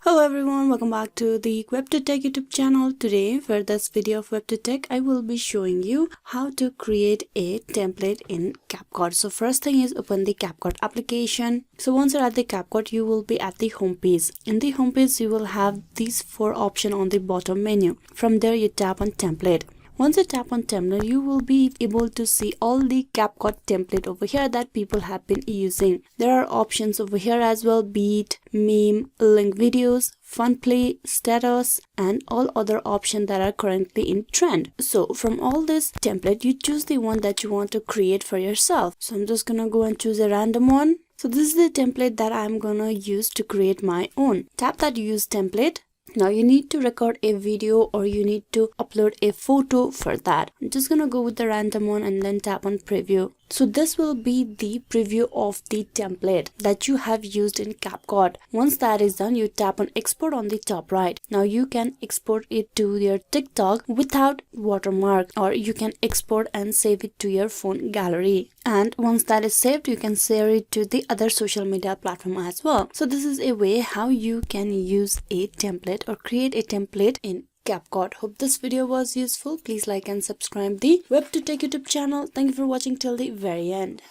Hello everyone, welcome back to the WebToTech YouTube channel. Today for this video of WebToTech, I will be showing you how to create a template in Capcut. So first thing is open the Capcut application. So once you're at the Capcut, you will be at the home page. In the home page, you will have these four options on the bottom menu. From there, you tap on template. Once you tap on template, you will be able to see all the Capcut template over here that people have been using. There are options over here as well: beat, meme, link videos, fun play, status, and all other options that are currently in trend. So from all this template, you choose the one that you want to create for yourself. So I'm just gonna go and choose a random one. So this is the template that I'm gonna use to create my own. Tap that use template. Now you need to record a video or you need to upload a photo for that. I'm just gonna go with the random one and then tap on preview. So this will be the preview of the template that you have used in Capcut. Once that is done, you tap on export on the top right. Now you can export it to your TikTok without watermark, or you can export and save it to your phone gallery. And once that is saved, you can share it to the other social media platform as well. So this is a way how you can use a template or create a template in Capcut. Hope this video was useful. Please like and subscribe the WebToTech YouTube channel. Thank you for watching till the very end.